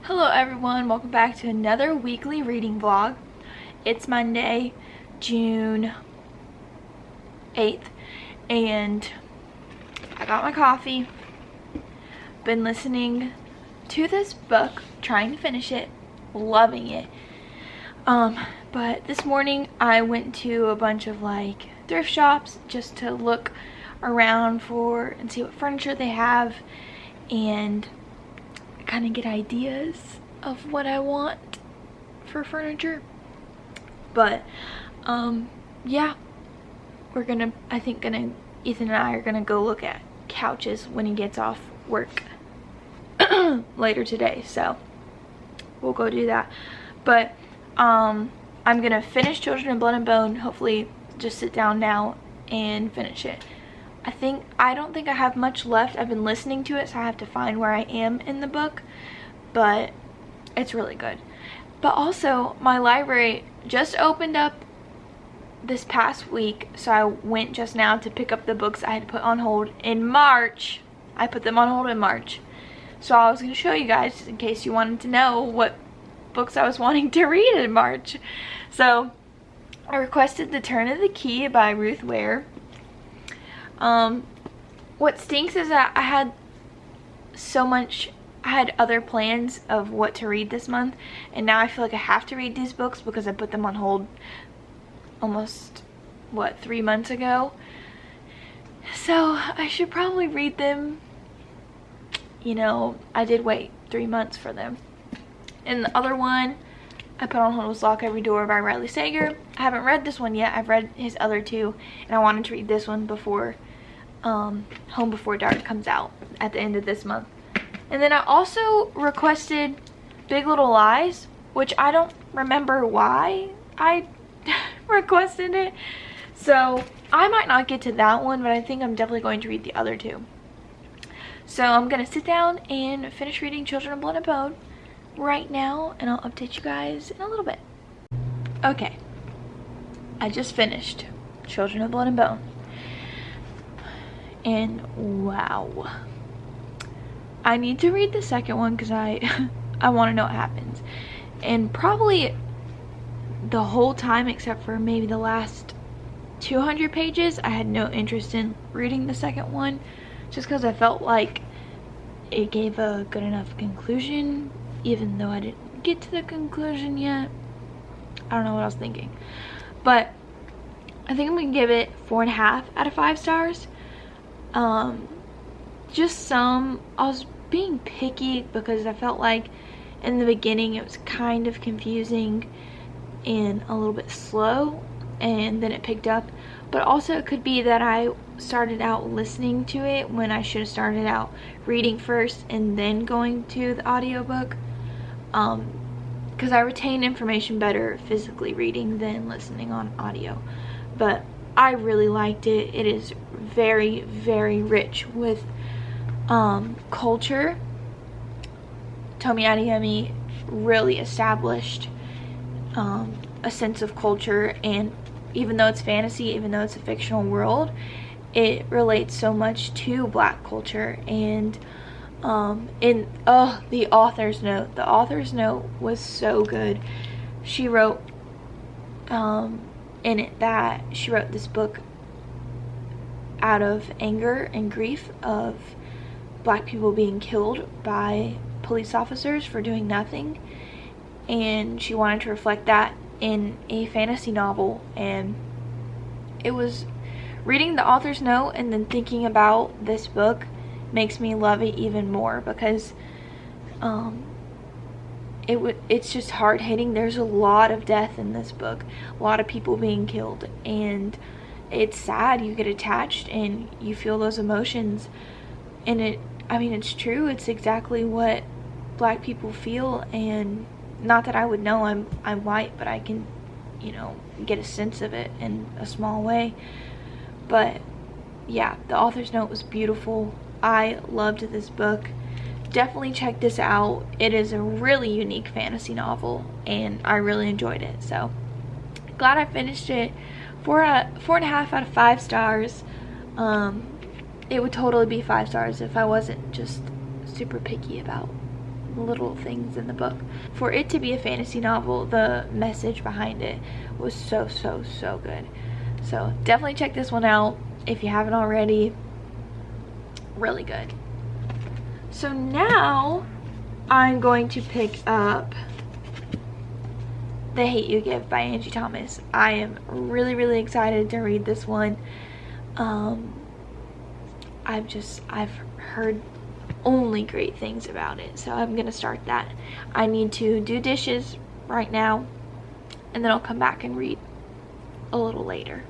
Hello everyone, welcome back to another weekly reading vlog. It's Monday, June 8th, and I got my coffee. Been listening to this book, trying to finish it, loving it. But this morning I went to a bunch of thrift shops just to look around for and see what furniture they have and kind of get ideas of what I want for furniture. But yeah, Ethan and I are gonna go look at couches when he gets off work later today, so we'll go do that. But I'm gonna finish Children of Blood and Bone, hopefully just sit down now and finish it. I don't think I have much left. I've been listening to it, so I have to find where I am in the book, but it's really good. But also, my library just opened up this past week, so I went just now to pick up the books I had put on hold in March. I put them on hold in March. So I was going to show you guys, in case you wanted to know what books I was wanting to read in March. So I requested The Turn of the Key by Ruth Ware. What stinks is that I had other plans of what to read this month, and now I feel like I have to read these books because I put them on hold almost, 3 months ago. So I should probably read them. You know, I did wait 3 months for them. And the other one I put on hold was Lock Every Door by Riley Sager. I haven't read this one yet. I've read his other two, and I wanted to read this one before Home Before Dark comes out at the end of this month. And then I also requested Big Little Lies, which I don't remember why I requested it. So I might not get to that one, but I think I'm definitely going to read the other two. So I'm going to sit down and finish reading Children of Blood and Bone right now, and I'll update you guys in a little bit. Okay, I just finished Children of Blood and Bone. And wow, I need to read the second one because I want to know what happens. And probably the whole time except for maybe the last 200 pages, I had no interest in reading the second one, just because I felt like it gave a good enough conclusion, even though I didn't get to the conclusion yet. I don't know what I was thinking, but I think I'm gonna give it 4.5 out of 5 stars. I was being picky because I felt like in the beginning it was kind of confusing and a little bit slow, and then it picked up. But also it could be that I started out listening to it when I should have started out reading first and then going to the audiobook, because I retain information better physically reading than listening on audio. But I really liked it. It is very, very rich with culture. Tomi Adeyemi really established a sense of culture, and even though it's fantasy, even though it's a fictional world, it relates so much to Black culture. And the author's note was so good. She wrote in it that she wrote this book out of anger and grief of Black people being killed by police officers for doing nothing, and she wanted to reflect that in a fantasy novel. And it was reading the author's note and then thinking about this book makes me love it even more, because it's just hard hitting. There's a lot of death in this book, a lot of people being killed, and it's sad. You get attached and you feel those emotions, and it's true. It's exactly what Black people feel. And not that I would know, I'm white, but I can, get a sense of it in a small way. But yeah, the author's note was beautiful. I loved this book. Definitely check this out. It is a really unique fantasy novel, and I really enjoyed it. So glad I finished it. 4.5 out of 5 stars. It would totally be 5 stars if I wasn't just super picky about little things in the book. For it to be a fantasy novel, the message behind it was so good. So definitely check this one out if you haven't already. Really good. So now I'm going to pick up The Hate You Give by Angie Thomas. I am really excited to read this one. I've heard only great things about it, so I'm gonna start that. I need to do dishes right now, and then I'll come back and read a little later.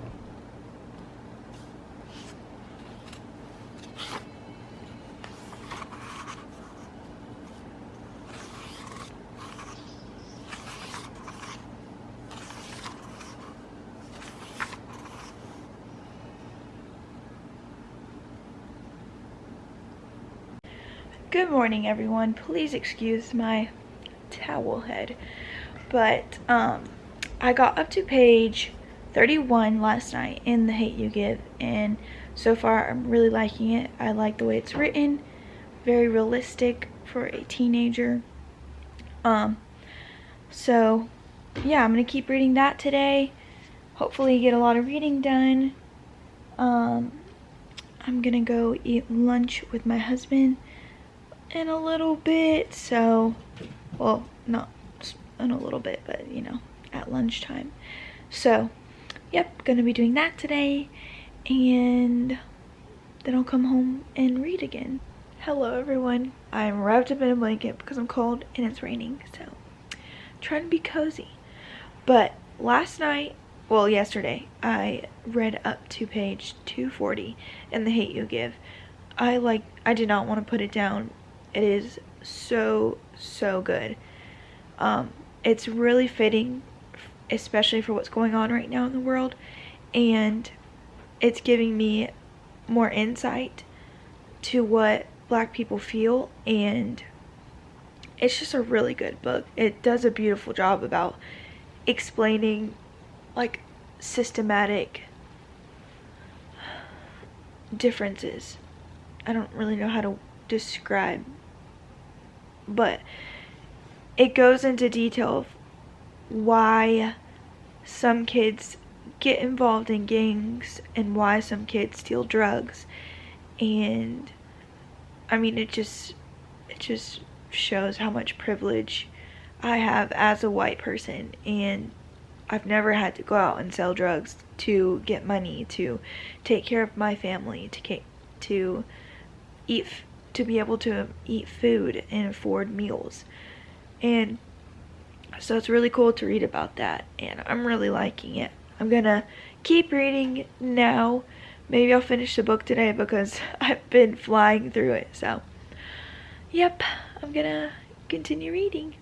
Good morning, everyone. Please excuse my towel head, but I got up to page 31 last night in The Hate You Give, and so far I'm really liking it. I like the way it's written, very realistic for a teenager. So yeah, I'm gonna keep reading that today. Hopefully get a lot of reading done. I'm gonna go eat lunch with my husband in a little bit, so, well, not in a little bit, but you know, at lunchtime. So yep, gonna be doing that today, and then I'll come home and read again. Hello everyone, I'm wrapped up in a blanket because I'm cold and it's raining, so trying to be cozy. But last night, well, yesterday, I read up to page 240 in The Hate You Give. I did not want to put it down. It is so good. It's really fitting, especially for what's going on right now in the world, and it's giving me more insight to what Black people feel, and it's just a really good book. It does a beautiful job about explaining like systematic differences. I don't really know how to describe, but it goes into detail of why some kids get involved in gangs and why some kids steal drugs, and I mean, it just shows how much privilege I have as a white person, and I've never had to go out and sell drugs to get money to take care of my family, to be able to eat food and afford meals. And so it's really cool to read about that, and I'm really liking it. I'm gonna keep reading now. Maybe I'll finish the book today because I've been flying through it. So yep, I'm gonna continue reading.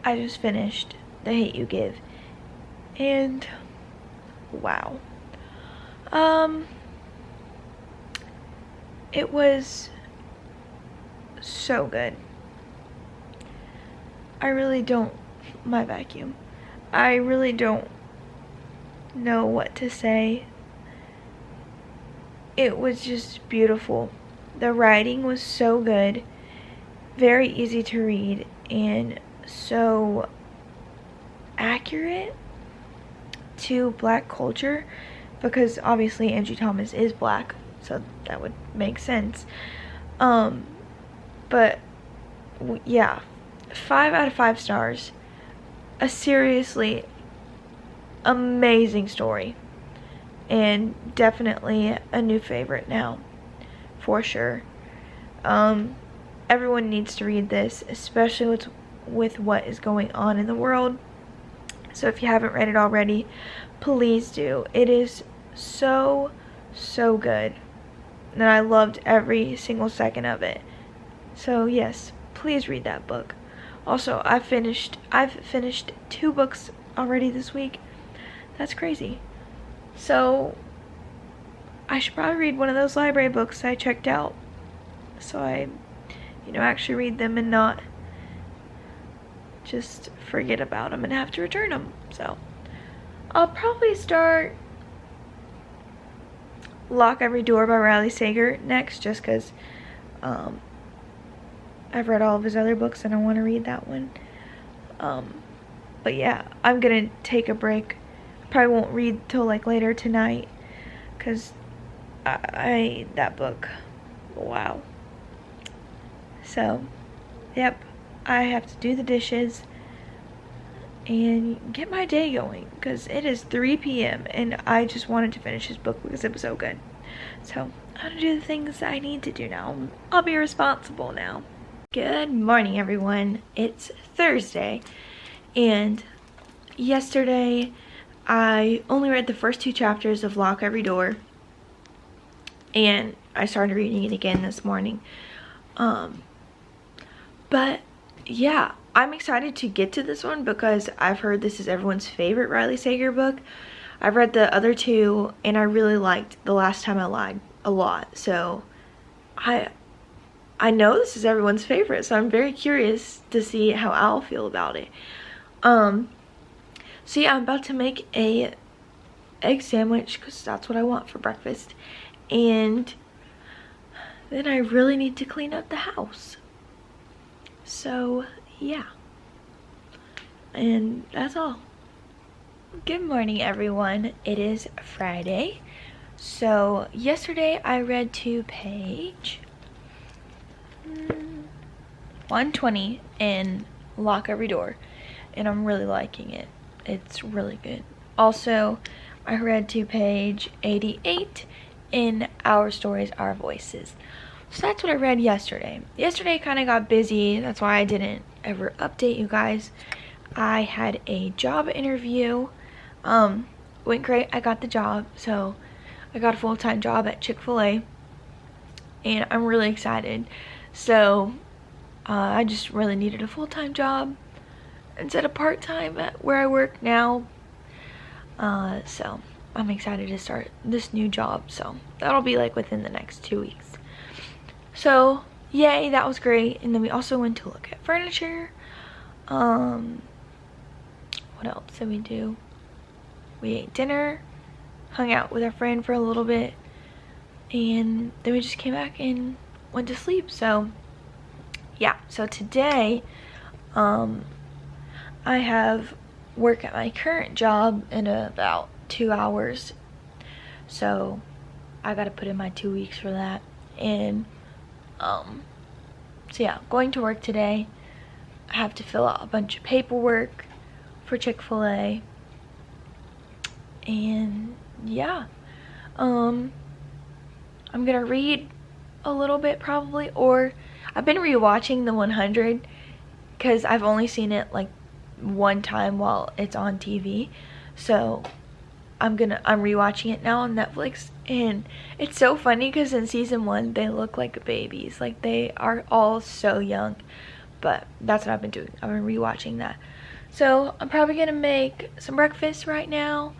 I just finished The Hate You Give, and wow, it was so good. I really don't know what to say. It was just beautiful. The writing was so good, very easy to read, and so accurate to Black culture, because obviously Angie Thomas is Black, so that would make sense. But yeah, 5 out of 5 stars. A seriously amazing story, and definitely a new favorite now, for sure. Everyone needs to read this, especially with what is going on in the world. So if you haven't read it already, please do. It is so good, and I loved every single second of it. So yes, please read that book. Also, I've finished 2 books already this week. That's crazy. So I should probably read one of those library books I checked out, so I, actually read them and not just forget about them and have to return them. So I'll probably start Lock Every Door by Riley Sager next, just because I've read all of his other books and I want to read that one. But yeah, I'm gonna take a break. Probably won't read till like later tonight, because that book, wow. So yep, I have to do the dishes and get my day going, because it is 3 p.m. and I just wanted to finish this book because it was so good. So I'm gonna do the things I need to do now. I'll be responsible now. Good morning, everyone. It's Thursday, and yesterday I only read the first 2 chapters of Lock Every Door, and I started reading it again this morning. But yeah, I'm excited to get to this one because I've heard this is everyone's favorite Riley Sager book. I've read the other 2 and I really liked The Last Time I Lied a lot. So I know this is everyone's favorite, so I'm very curious to see how I'll feel about it. So yeah, I'm about to make a egg sandwich because that's what I want for breakfast. And then I really need to clean up the house. So yeah, and that's all. Good morning, everyone. It is Friday. So yesterday I read to page 120 in Lock Every Door, and I'm really liking it. It's really good. Also, I read to page 88 in Our Stories, Our Voices. So that's what I read yesterday. Yesterday kind of got busy. That's why I didn't ever update you guys. I had a job interview. Went great. I got the job. So I got a full-time job at Chick-fil-A. And I'm really excited. So I just really needed a full-time job instead of part-time at where I work now. So I'm excited to start this new job. So that'll be like within the next 2 weeks. So yay, that was great. And then we also went to look at furniture. What else did we do? We ate dinner, hung out with our friend for a little bit, and then we just came back and went to sleep. So yeah, so today I have work at my current job in about 2 hours, so I gotta put in my 2 weeks for that. And so yeah, going to work today. I have to fill out a bunch of paperwork for Chick-fil-A, and yeah, I'm gonna read a little bit probably, or I've been rewatching the 100 because I've only seen it like one time while it's on TV. So I'm rewatching it now on Netflix, and it's so funny because in season 1 they look like babies, like they are all so young. But that's what I've been doing. I've been rewatching that. So I'm probably gonna make some breakfast right now,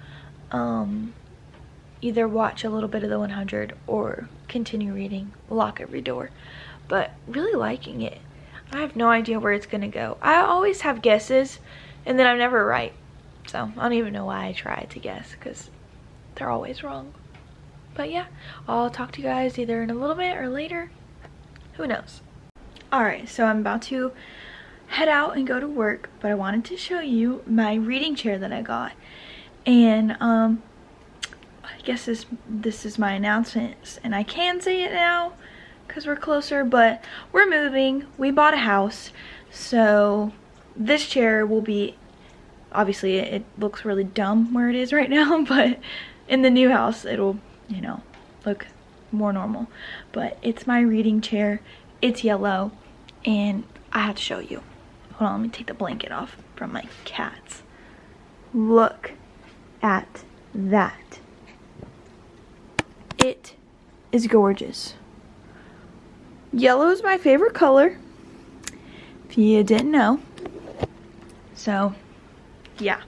either watch a little bit of the 100 or continue reading Lock Every Door. But really liking it. I have no idea where it's gonna go. I always have guesses and then I'm never right. So I don't even know why I try to guess, because they're always wrong. But yeah, I'll talk to you guys either in a little bit or later. Who knows? Alright, so I'm about to head out and go to work, but I wanted to show you my reading chair that I got. And I guess this is my announcement, and I can say it now because we're closer, but we're moving. We bought a house, so this chair will be, obviously it looks really dumb where it is right now, but in the new house it'll, you know, look more normal. But it's my reading chair. It's yellow, and I have to show you. Hold on, let me take the blanket off from my cats. Look at that. It is gorgeous. Yellow is my favorite color, if you didn't know. So yeah,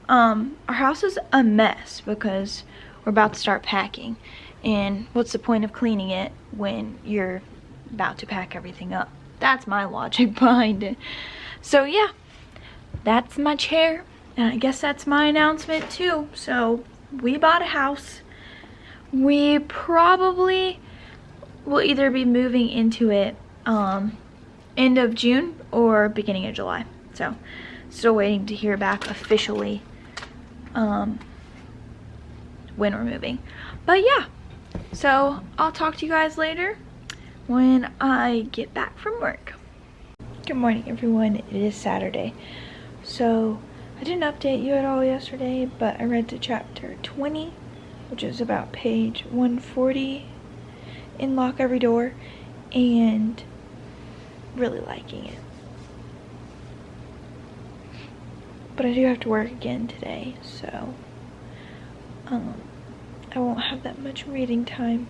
our house is a mess because we're about to start packing, and what's the point of cleaning it when you're about to pack everything up? That's my logic behind it. So yeah, that's my chair, and I guess that's my announcement too. So we bought a house. We probably will either be moving into it end of June or beginning of July. So still waiting to hear back officially when we're moving. But yeah, so I'll talk to you guys later when I get back from work. Good morning, everyone. It is Saturday. So I didn't update you at all yesterday, but I read to chapter 20, which is about page 140 in Lock Every Door, and really liking it. But I do have to work again today, so I won't have that much reading time.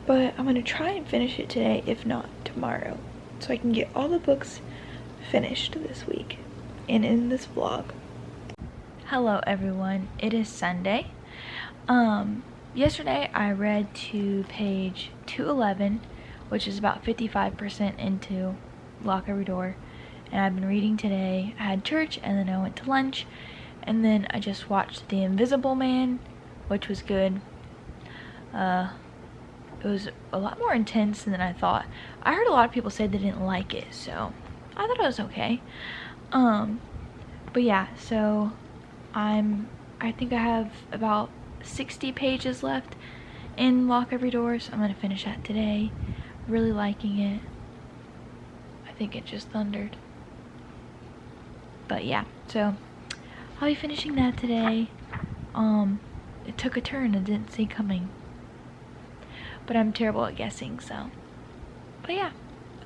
But I'm going to try and finish it today, if not tomorrow, so I can get all the books finished this week and in this vlog. Hello everyone, it is Sunday. Yesterday I read to page 211, which is about 55% into Lock Every Door, and I've been reading today. I had church, and then I went to lunch, and then I just watched The Invisible Man, which was good. It was a lot more intense than I thought. I heard a lot of people say they didn't like it, so I thought it was okay. But yeah, so I think I have about 60 pages left in Lock Every Door, so I'm gonna finish that today. Really liking it. I think it just thundered. But yeah, so I'll be finishing that today. It took a turn I didn't see coming, but I'm terrible at guessing, so. But yeah,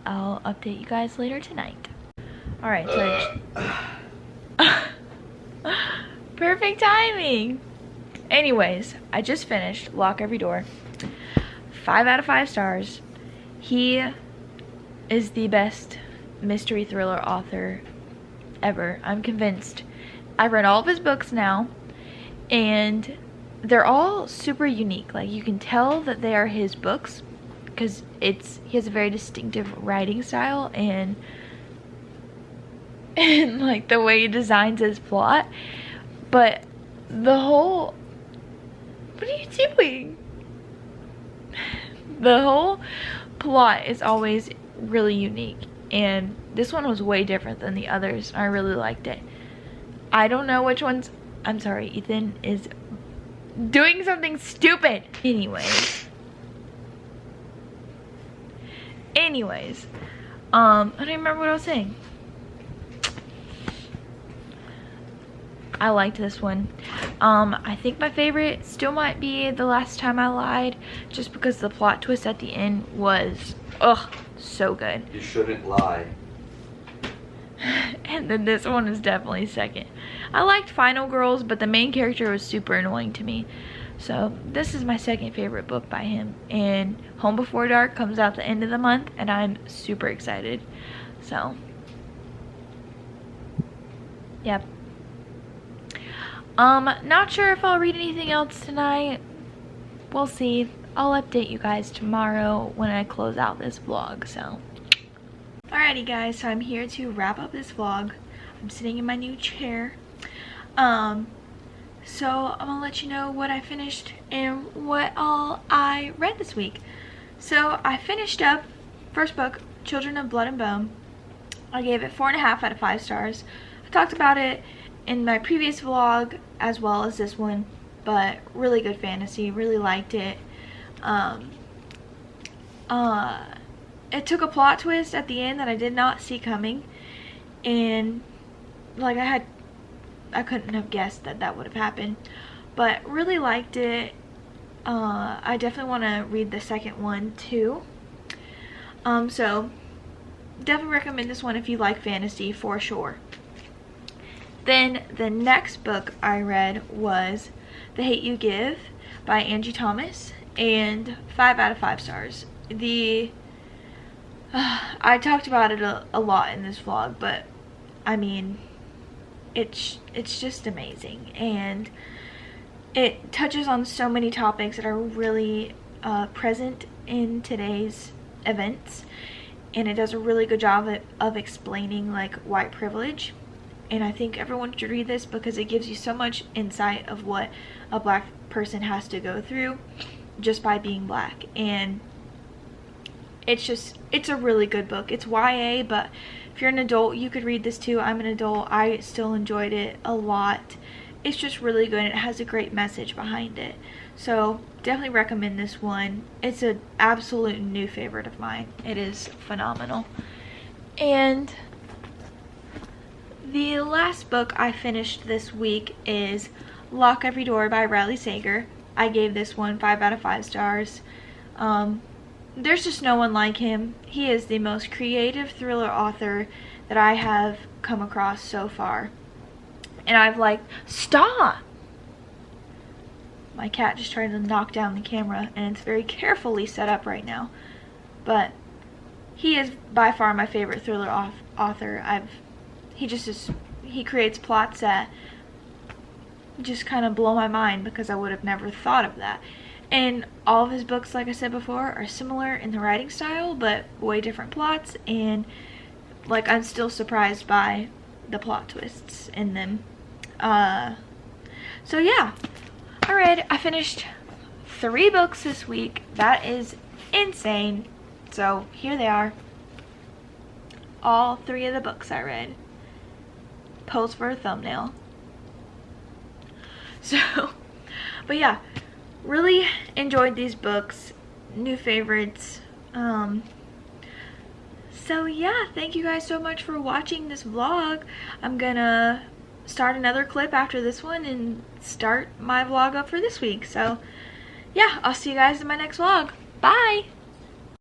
I'll update you guys later tonight. Alright, so perfect timing. Anyways, I just finished Lock Every Door. 5 out of 5 stars. He is the best mystery thriller author ever. I'm convinced. I've read all of his books now, and they're all super unique. Like, you can tell that they are his books because he has a very distinctive writing style, and like the way he designs his plot. But the whole, what are you doing? The whole plot is always really unique, and this one was way different than the others. I really liked it. I don't know which ones. I'm sorry, Ethan is doing something stupid. Anyways, I don't even remember what I was saying. I liked this one. I think my favorite still might be The Last Time I Lied, just because the plot twist at the end was, ugh, so good. You shouldn't lie. And then this one is definitely second. I liked Final Girls, but the main character was super annoying to me. So this is my second favorite book by him. And Home Before Dark comes out the end of the month, and I'm super excited. So, yep. Not sure if I'll read anything else tonight. We'll see. I'll update you guys tomorrow when I close out this vlog, so. Alrighty guys, so I'm here to wrap up this vlog. I'm sitting in my new chair. So I'm gonna let you know what I finished and what all I read this week. So I finished up first book, Children of Blood and Bone. I gave it 4.5 out of 5 stars. I talked about it in my previous vlog as well as this one, but really good fantasy, really liked it. It took a plot twist at the end that I did not see coming, and like I couldn't have guessed that that would have happened, but really liked it. I definitely want to read the second one too. So definitely recommend this one if you like fantasy for sure. Then the next book I read was The Hate You Give by Angie Thomas, and 5 out of 5 stars. I talked about it a lot in this vlog, but I mean, it's just amazing, and it touches on so many topics that are really present in today's events, and it does a really good job of explaining like white privilege. And I think everyone should read this because it gives you so much insight of what a black person has to go through just by being black. And it's a really good book. It's YA, but if you're an adult, you could read this too. I'm an adult. I still enjoyed it a lot. It's just really good. It has a great message behind it. So definitely recommend this one. It's an absolute new favorite of mine. It is phenomenal. And the last book I finished this week is Lock Every Door by Riley Sager. I gave this one 5 out of 5 stars. There's just no one like him. He is the most creative thriller author that I have come across so far. And I've like, stop! My cat just tried to knock down the camera, and it's very carefully set up right now. But he is by far my favorite thriller author. He creates plots that just kind of blow my mind because I would have never thought of that. And all of his books, like I said before, are similar in the writing style, but way different plots, and like I'm still surprised by the plot twists in them. So yeah. Alright, I finished 3 books this week. That is insane. So here they are. All 3 of the books I read. Pose for a thumbnail. So, but yeah, really enjoyed these books. New favorites. So yeah, thank you guys so much for watching this vlog. I'm gonna start another clip after this one and start my vlog up for this week. So yeah, I'll see you guys in my next vlog. Bye!